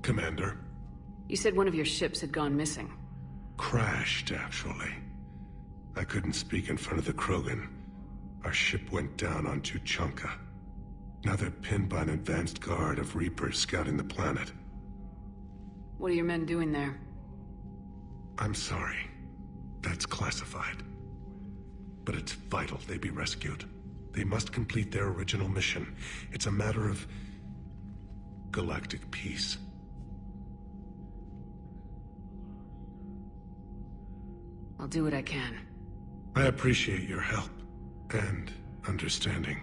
Commander. You said one of your ships had gone missing. Crashed, actually. I couldn't speak in front of the Krogan. Our ship went down on Tuchanka. Now they're pinned by an advanced guard of Reapers scouting the planet. What are your men doing there? I'm sorry. That's classified. But it's vital they be rescued. They must complete their original mission. It's a matter of galactic peace. I'll do what I can. I appreciate your help and understanding.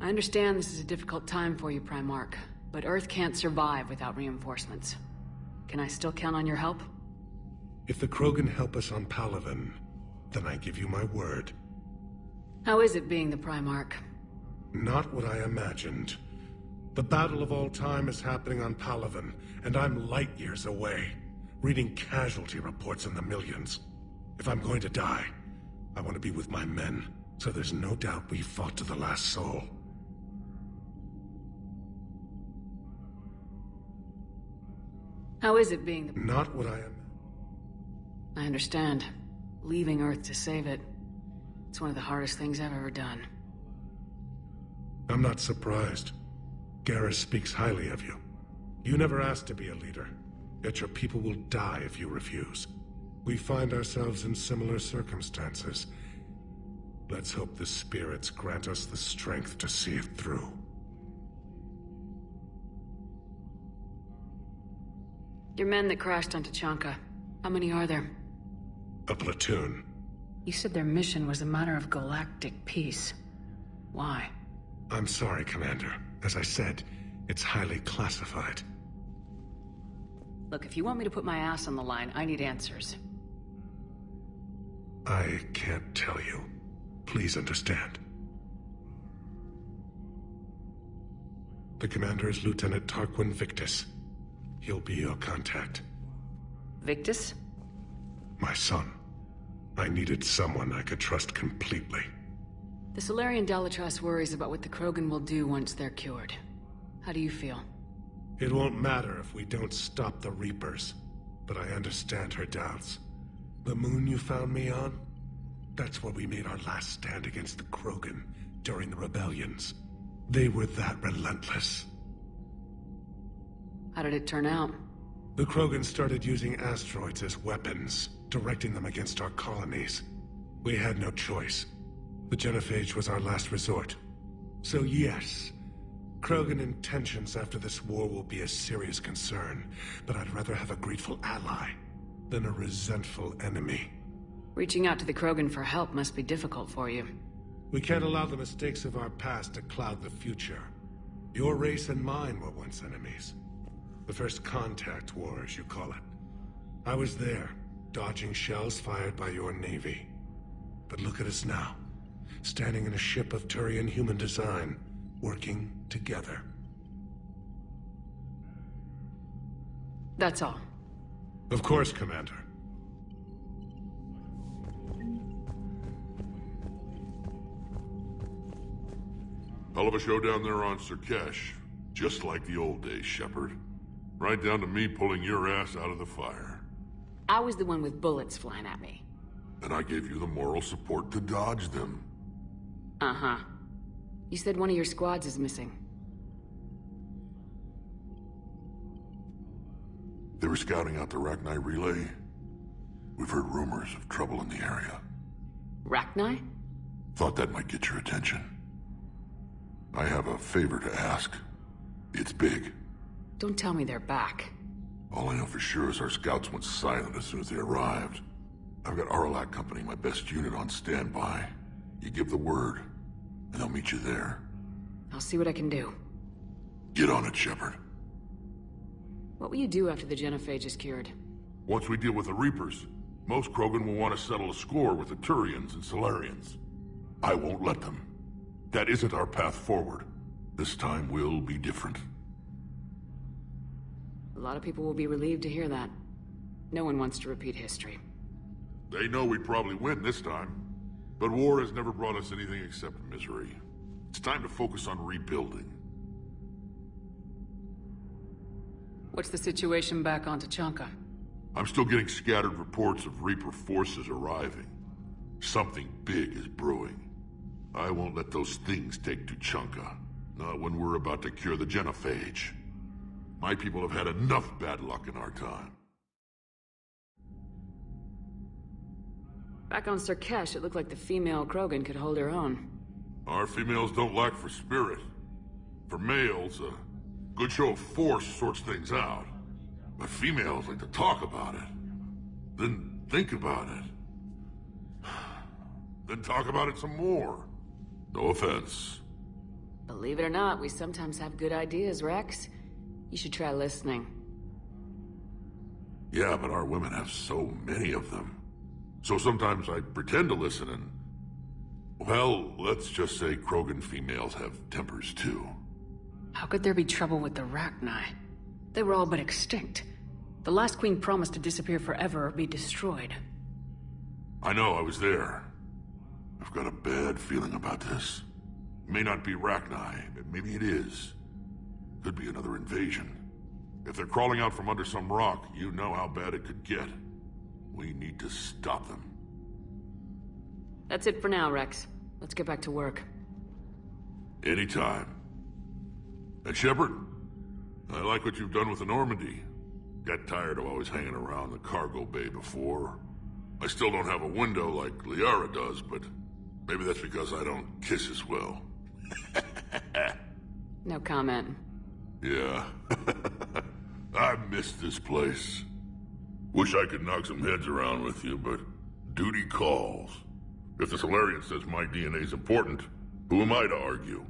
I understand this is a difficult time for you, Primarch, but Earth can't survive without reinforcements. Can I still count on your help? If the Krogan help us on Palaven, then I give you my word. How is it being the Primarch? Not what I imagined. The battle of all time is happening on Palaven, and I'm light years away, reading casualty reports in the millions. If I'm going to die, I want to be with my men, so there's no doubt we fought to the last soul. How is it being the... Not what I am. I understand. Leaving Earth to save it. It's one of the hardest things I've ever done. I'm not surprised. Garrus speaks highly of you. You never asked to be a leader, yet your people will die if you refuse. We find ourselves in similar circumstances. Let's hope the spirits grant us the strength to see it through. Your men that crashed on Tuchanka, how many are there? A platoon. You said their mission was a matter of galactic peace. Why? I'm sorry, Commander. As I said, it's highly classified. Look, if you want me to put my ass on the line, I need answers. I can't tell you. Please understand. The commander is Lieutenant Tarquin Victus. He'll be your contact. Victus? My son. I needed someone I could trust completely. The Solarian Dalatrass worries about what the Krogan will do once they're cured. How do you feel? It won't matter if we don't stop the Reapers, but I understand her doubts. The moon you found me on? That's where we made our last stand against the Krogan during the rebellions. They were that relentless. How did it turn out? The Krogan started using asteroids as weapons, directing them against our colonies. We had no choice. The Genophage was our last resort. So yes, Krogan intentions after this war will be a serious concern, but I'd rather have a grateful ally than a resentful enemy. Reaching out to the Krogan for help must be difficult for you. We can't allow the mistakes of our past to cloud the future. Your race and mine were once enemies. The First Contact War, as you call it. I was there, dodging shells fired by your navy. But look at us now, standing in a ship of Turian human design, working together. That's all. Of course, Commander. Hell of a show down there on Surkesh. Just like the old days, Shepard. Right down to me pulling your ass out of the fire. I was the one with bullets flying at me. And I gave you the moral support to dodge them. Uh-huh. You said one of your squads is missing. They were scouting out the Rachni relay. We've heard rumors of trouble in the area. Rachni? Thought that might get your attention. I have a favor to ask. It's big. Don't tell me they're back. All I know for sure is our scouts went silent as soon as they arrived. I've got Aralak Company, my best unit, on standby. You give the word, and I'll meet you there. I'll see what I can do. Get on it, Shepard. What will you do after the Genophage is cured? Once we deal with the Reapers, most Krogan will want to settle a score with the Turians and Solarians. I won't let them. That isn't our path forward. This time will be different. A lot of people will be relieved to hear that. No one wants to repeat history. They know we'd probably win this time. But war has never brought us anything except misery. It's time to focus on rebuilding. What's the situation back on Tuchanka? I'm still getting scattered reports of Reaper forces arriving. Something big is brewing. I won't let those things take Tuchanka. Not when we're about to cure the genophage. My people have had enough bad luck in our time. Back on Surkesh, it looked like the female Krogan could hold her own. Our females don't lack for spirit. For males, a good show of force sorts things out. But females like to talk about it. Then think about it. Then talk about it some more. No offense. Believe it or not, we sometimes have good ideas, Rex. You should try listening. Yeah, but our women have so many of them. So sometimes I pretend to listen and... Well, let's just say Krogan females have tempers too. How could there be trouble with the Rachni? They were all but extinct. The last queen promised to disappear forever or be destroyed. I know, I was there. I've got a bad feeling about this. It may not be Rachni, but maybe it is. Could be another invasion. If they're crawling out from under some rock, you know how bad it could get. We need to stop them. That's it for now, Rex. Let's get back to work. Anytime. And Shepard, I like what you've done with the Normandy. Got tired of always hanging around the cargo bay before. I still don't have a window like Liara does, but maybe that's because I don't kiss as well. No comment. Yeah. I miss this place. Wish I could knock some heads around with you, but duty calls. If the Solarian says my DNA's important, who am I to argue?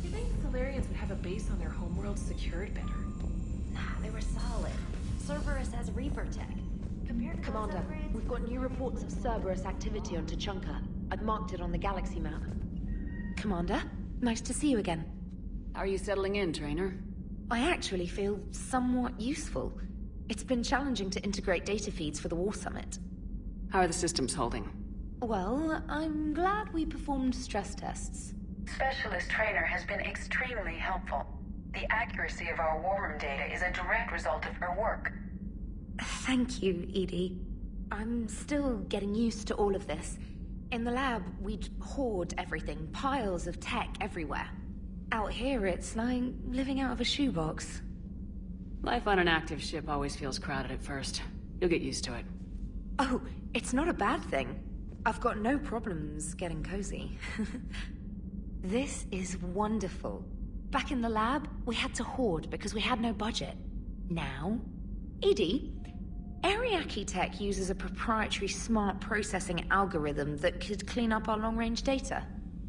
You think the Solarians would have a base on their homeworld secured better? Nah, they were solid. Cerberus has Reaper tech. Compared to Commander, those upgrades, we've got new reports of Cerberus activity on Tuchanka. I've marked it on the galaxy map. Commander, nice to see you again. How are you settling in, Trainer? I actually feel somewhat useful. It's been challenging to integrate data feeds for the War Summit. How are the systems holding? Well, I'm glad we performed stress tests. Specialist Trainer has been extremely helpful. The accuracy of our war room data is a direct result of her work. Thank you, Edie. I'm still getting used to all of this. In the lab, we'd hoard everything, piles of tech everywhere. Out here, it's like living out of a shoebox. Life on an active ship always feels crowded at first. You'll get used to it. Oh, it's not a bad thing. I've got no problems getting cozy. This is wonderful. Back in the lab, we had to hoard because we had no budget. Now, Edie, Ariake Tech uses a proprietary smart processing algorithm that could clean up our long-range data.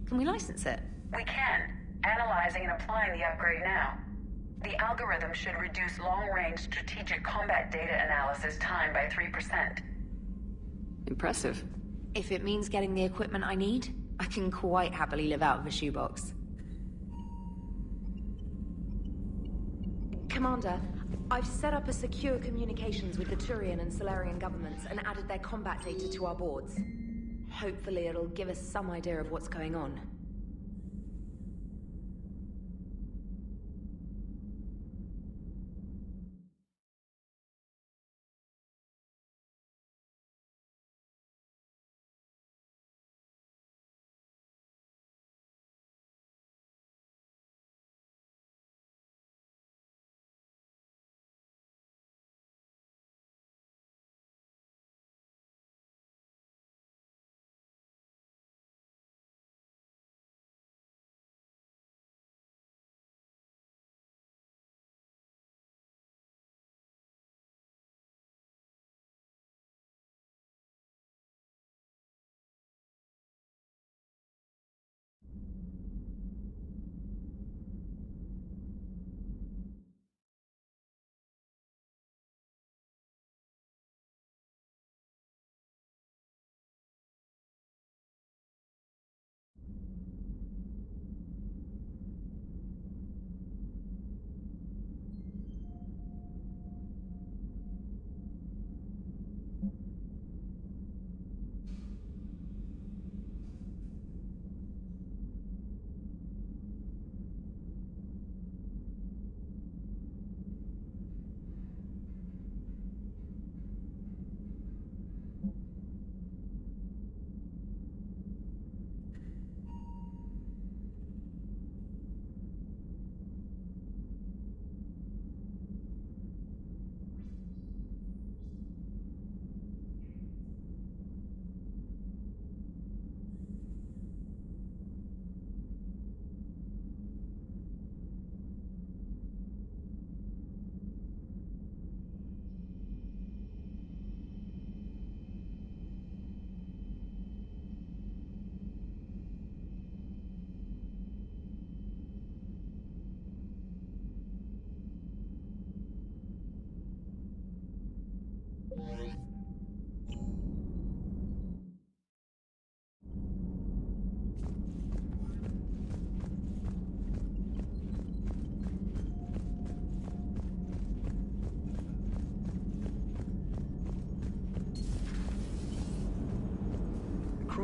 Can we license it? We can. Analyzing and applying the upgrade now. The algorithm should reduce long-range strategic combat data analysis time by 3%. Impressive. If it means getting the equipment I need, I can quite happily live out of a shoebox. Commander, I've set up a secure communications with the Turian and Solarian governments and added their combat data to our boards. Hopefully it'll give us some idea of what's going on.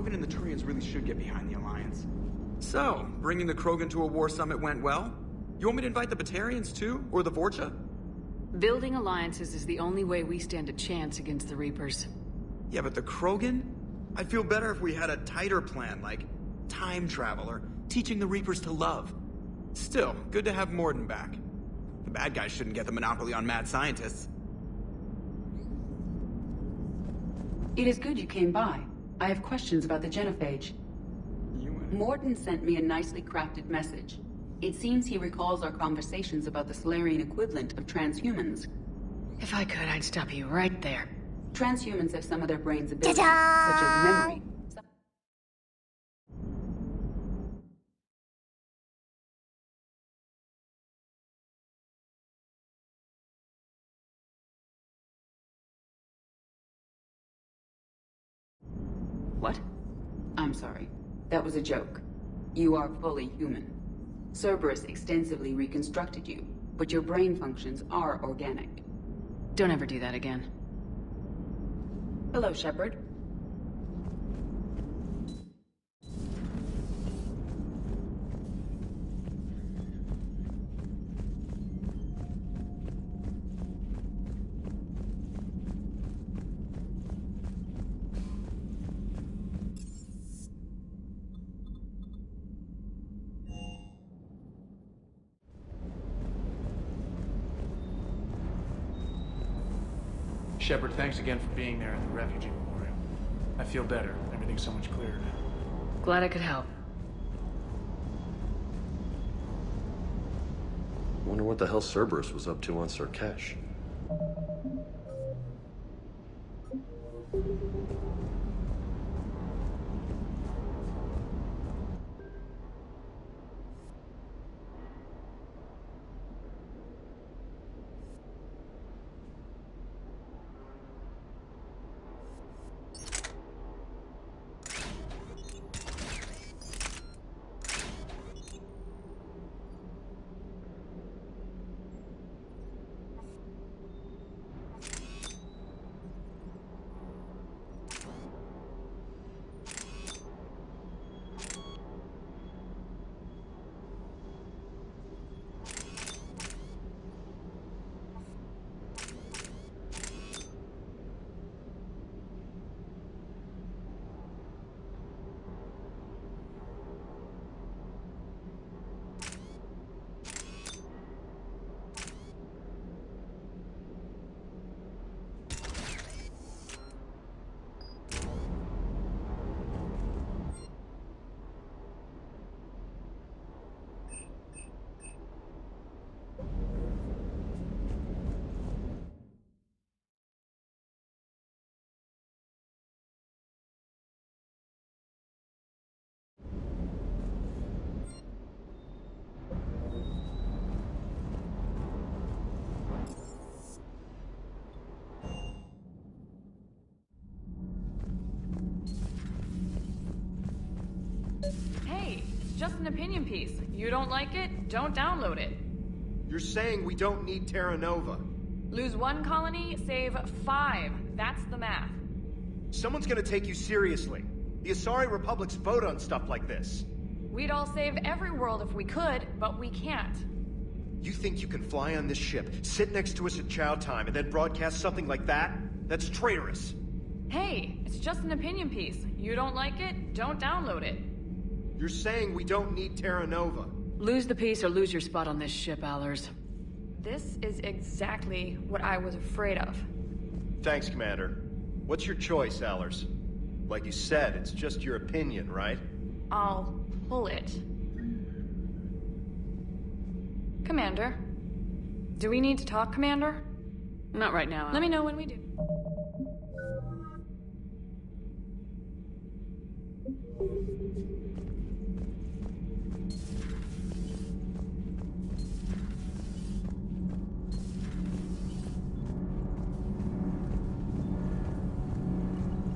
Krogan and the Turians really should get behind the Alliance. So, bringing the Krogan to a war summit went well? You want me to invite the Batarians too? Or the Vorcha? Building alliances is the only way we stand a chance against the Reapers. Yeah, but the Krogan? I'd feel better if we had a tighter plan, like time travel or teaching the Reapers to love. Still, good to have Mordin back. The bad guys shouldn't get the monopoly on mad scientists. It is good you came by. I have questions about the genophage. Mordin sent me a nicely crafted message. It seems he recalls our conversations about the Solarian equivalent of transhumans. If I could, I'd stop you right there. Transhumans have some of their brain's abilities, such as memory. What? I'm sorry. That was a joke. You are fully human. Cerberus extensively reconstructed you, but your brain functions are organic. Don't ever do that again. Hello, Shepard. Shepard, thanks again for being there at the refugee memorial. I feel better. Everything's so much clearer now. Glad I could help. Wonder what the hell Cerberus was up to on Sur'Kesh. Hey, it's just an opinion piece. You don't like it? Don't download it. You're saying we don't need Terra Nova. Lose 1 colony, save 5. That's the math. Someone's gonna take you seriously. The Asari Republic's vote on stuff like this. We'd all save every world if we could, but we can't. You think you can fly on this ship, sit next to us at chow time, and then broadcast something like that? That's traitorous. Hey, it's just an opinion piece. You don't like it? Don't download it. You're saying we don't need Terra Nova. Lose the piece or lose your spot on this ship, Allers. This is exactly what I was afraid of. Thanks, Commander. What's your choice, Allers? Like you said, it's just your opinion, right? I'll pull it. Commander. Do we need to talk, Commander? Not right now. Let me know when we do.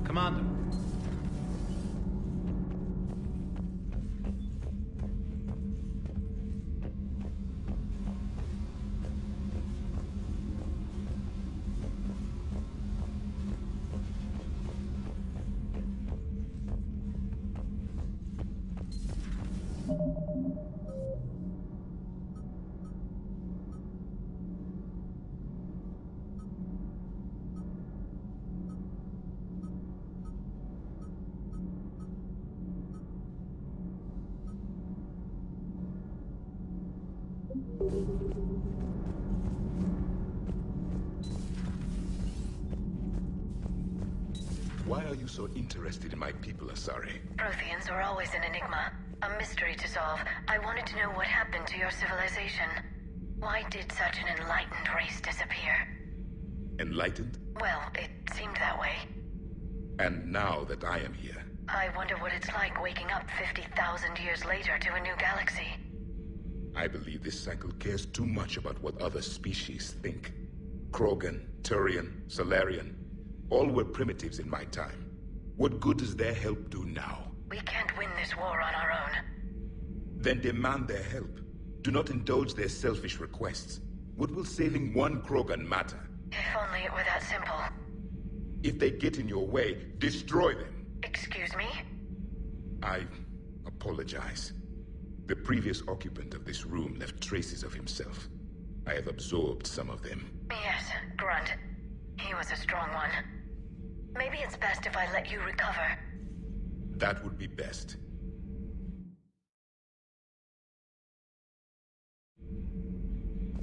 Commander. Why are you so interested in my people, Asari? Protheans are always an enigma, a mystery to solve. I wanted to know what happened to your civilization. Why did such an enlightened race disappear? Enlightened? Well, it seemed that way. And now that I am here... I wonder what it's like waking up 50,000 years later to a new galaxy. I believe this cycle cares too much about what other species think. Krogan, Turian, Salarian, all were primitives in my time. What good does their help do now? We can't win this war on our own. Then demand their help. Do not indulge their selfish requests. What will saving one Krogan matter? If only it were that simple. If they get in your way, destroy them. Excuse me? I apologize. The previous occupant of this room left traces of himself. I have absorbed some of them. Yes, Grunt. He was a strong one. Maybe it's best if I let you recover. That would be best.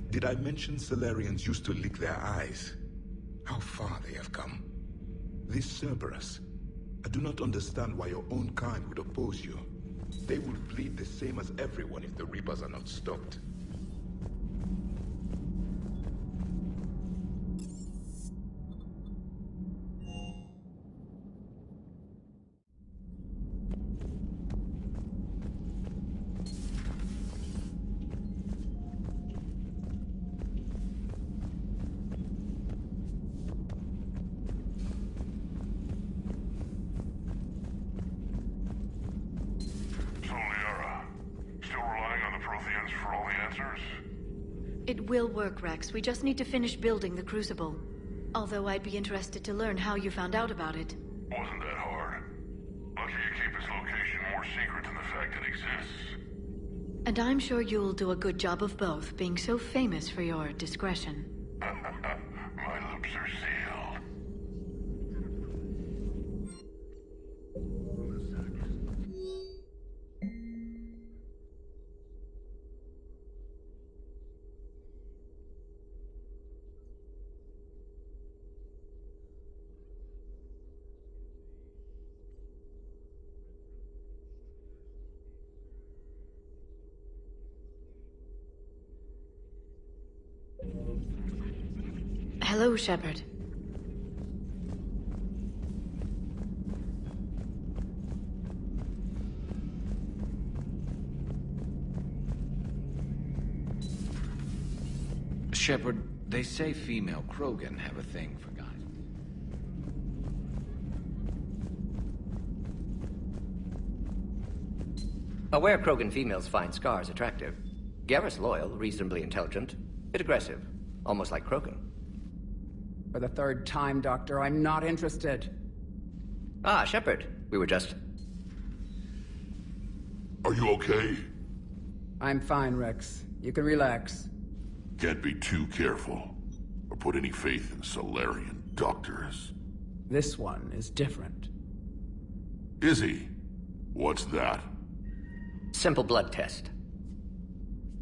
Did I mention Salarians used to lick their eyes? How far they have come. This Cerberus. I do not understand why your own kind would oppose you. They will bleed the same as everyone if the Reapers are not stopped. It will work, Rex. We just need to finish building the Crucible. Although I'd be interested to learn how you found out about it. Wasn't that hard. Lucky you keep its location more secret than the fact it exists. And I'm sure you'll do a good job of both, being so famous for your discretion. My lips are sealed. Hello, Shepard. Shepard, they say female Krogan have a thing for guys. Aware Krogan females find Scars attractive. Garrus loyal, reasonably intelligent, bit aggressive, almost like Krogan. For the third time, Doctor, I'm not interested. Ah, Shepard. We were just... Are you okay? I'm fine, Rex. You can relax. Can't be too careful, or put any faith in Salarian doctors. This one is different. Is he? What's that? Simple blood test.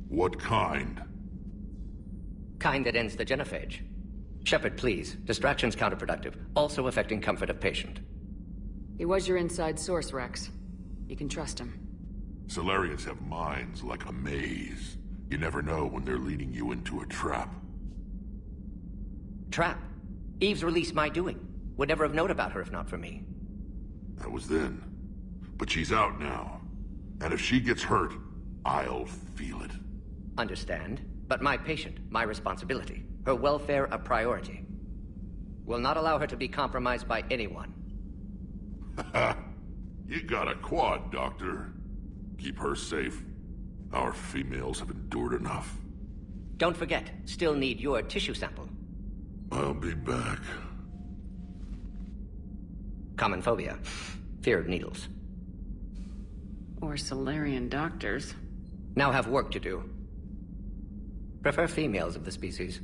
What kind? Kind that ends the genophage. Shepard, please. Distraction's counterproductive, also affecting comfort of patient. He was your inside source, Rex. You can trust him. Salarians have minds like a maze. You never know when they're leading you into a trap. Trap? Eve's release my doing. Would never have known about her if not for me. That was then. But she's out now. And if she gets hurt, I'll feel it. Understand. But my patient, my responsibility. Her welfare a priority. Will not allow her to be compromised by anyone. You got a quad, Doctor. Keep her safe. Our females have endured enough. Don't forget, still need your tissue sample. I'll be back. Common phobia. Fear of needles. Or Salarian doctors. Now have work to do. Prefer females of the species.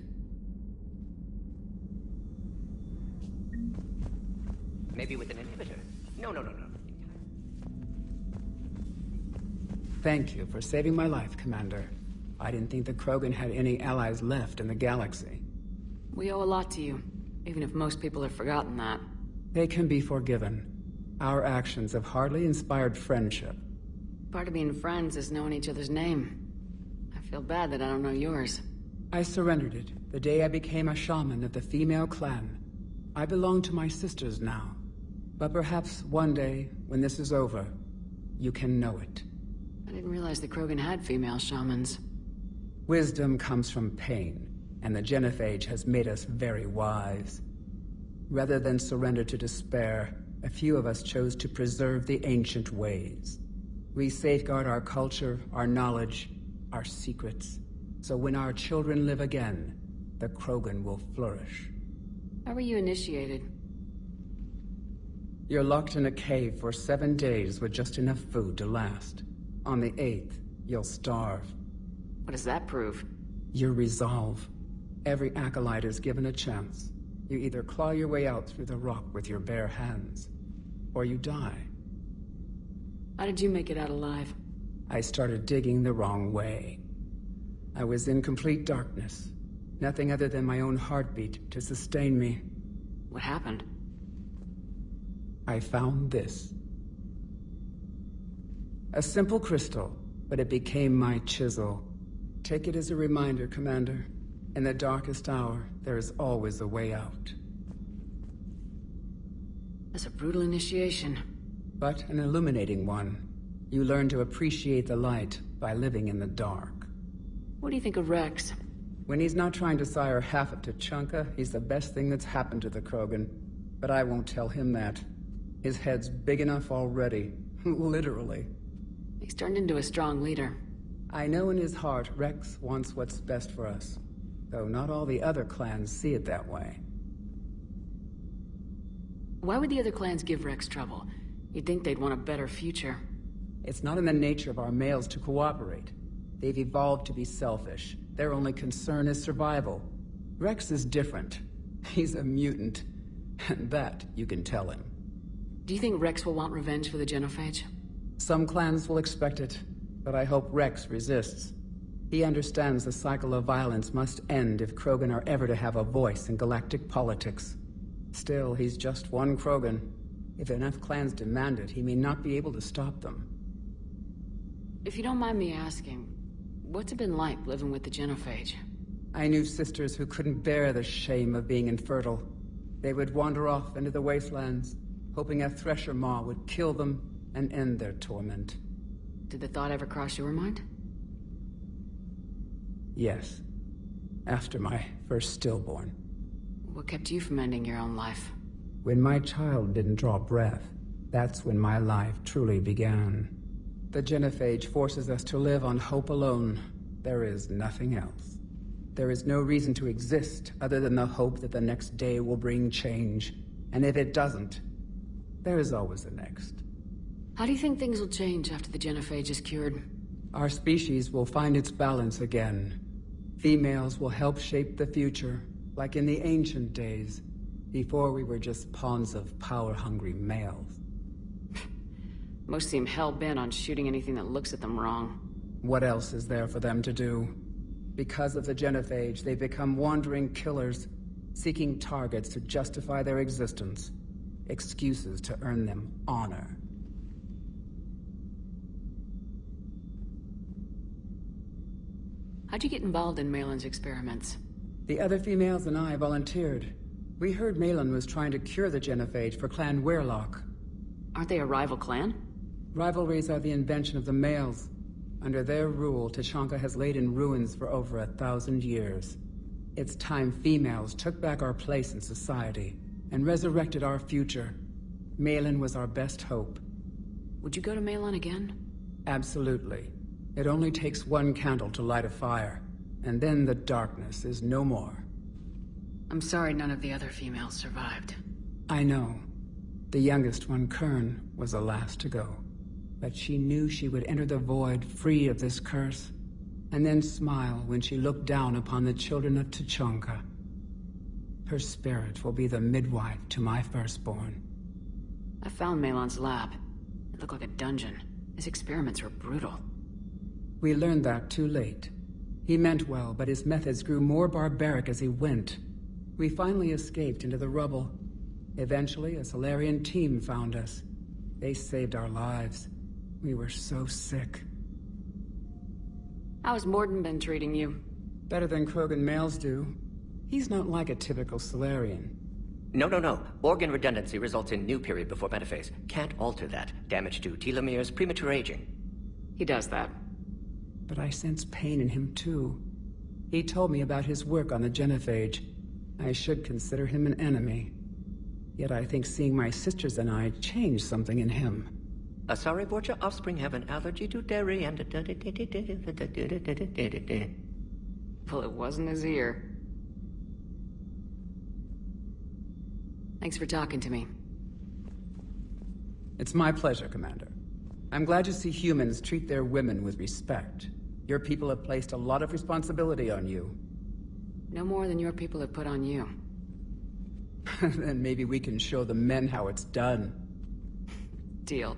Maybe with an inhibitor. No. Thank you for saving my life, Commander. I didn't think the Krogan had any allies left in the galaxy. We owe a lot to you, even if most people have forgotten that. They can be forgiven. Our actions have hardly inspired friendship. Part of being friends is knowing each other's name. I feel bad that I don't know yours. I surrendered it the day I became a shaman of the female clan. I belong to my sisters now. But perhaps one day, when this is over, you can know it. I didn't realize the Krogan had female shamans. Wisdom comes from pain, and the Genophage has made us very wise. Rather than surrender to despair, a few of us chose to preserve the ancient ways. We safeguard our culture, our knowledge, our secrets. So when our children live again, the Krogan will flourish. How were you initiated? You're locked in a cave for 7 days with just enough food to last. On the 8th, you'll starve. What does that prove? Your resolve. Every acolyte is given a chance. You either claw your way out through the rock with your bare hands, or you die. How did you make it out alive? I started digging the wrong way. I was in complete darkness. Nothing other than my own heartbeat to sustain me. What happened? I found this. A simple crystal, but it became my chisel. Take it as a reminder, Commander. In the darkest hour, there is always a way out. That's a brutal initiation. But an illuminating one. You learn to appreciate the light by living in the dark. What do you think of Rex? When he's not trying to sire half of Tuchanka, he's the best thing that's happened to the Krogan. But I won't tell him that. His head's big enough already. Literally. He's turned into a strong leader. I know in his heart Rex wants what's best for us. Though not all the other clans see it that way. Why would the other clans give Rex trouble? You'd think they'd want a better future. It's not in the nature of our males to cooperate. They've evolved to be selfish. Their only concern is survival. Rex is different. He's a mutant. And that you can tell him. Do you think Rex will want revenge for the Genophage? Some clans will expect it, but I hope Rex resists. He understands the cycle of violence must end if Krogan are ever to have a voice in galactic politics. Still, he's just one Krogan. If enough clans demand it, he may not be able to stop them. If you don't mind me asking, what's it been like living with the Genophage? I knew sisters who couldn't bear the shame of being infertile. They would wander off into the wastelands, hoping a Thresher Maw would kill them and end their torment. Did the thought ever cross your mind? Yes. After my first stillborn. What kept you from ending your own life? When my child didn't draw breath, that's when my life truly began. The Genophage forces us to live on hope alone. There is nothing else. There is no reason to exist other than the hope that the next day will bring change. And if it doesn't, there is always the next. How do you think things will change after the Genophage is cured? Our species will find its balance again. Females will help shape the future, like in the ancient days, before we were just pawns of power-hungry males. Most seem hell-bent on shooting anything that looks at them wrong. What else is there for them to do? Because of the Genophage, they've become wandering killers, seeking targets to justify their existence. Excuses to earn them honor. How'd you get involved in Malin's experiments? The other females and I volunteered. We heard Malin was trying to cure the Genophage for Clan Weirlock. Aren't they a rival clan? Rivalries are the invention of the males. Under their rule, Tuchanka has laid in ruins for over 1,000 years. It's time females took back our place in society and resurrected our future. Malin was our best hope. Would you go to Malin again? Absolutely. It only takes one candle to light a fire, and then the darkness is no more. I'm sorry none of the other females survived. I know. The youngest one, Kern, was the last to go. But she knew she would enter the void free of this curse, and then smile when she looked down upon the children of Tuchanka. Her spirit will be the midwife to my firstborn. I found Malin's lab. It looked like a dungeon. His experiments were brutal. We learned that too late. He meant well, but his methods grew more barbaric as he went. We finally escaped into the rubble. Eventually, a Salarian team found us. They saved our lives. We were so sick. How's Mordin been treating you? Better than Krogan males do. He's not like a typical Salarian. No. Organ redundancy results in new period before metaphase. Can't alter that. Damage to telomeres, premature aging. He does that. But I sense pain in him too. He told me about his work on the genophage. I should consider him an enemy. Yet I think seeing my sisters and I changed something in him. Asari Vorcha offspring have an allergy to dairy and... Well, it wasn't his ear. Thanks for talking to me. It's my pleasure, Commander. I'm glad to see humans treat their women with respect. Your people have placed a lot of responsibility on you. No more than your people have put on you. Then maybe we can show the men how it's done. Deal.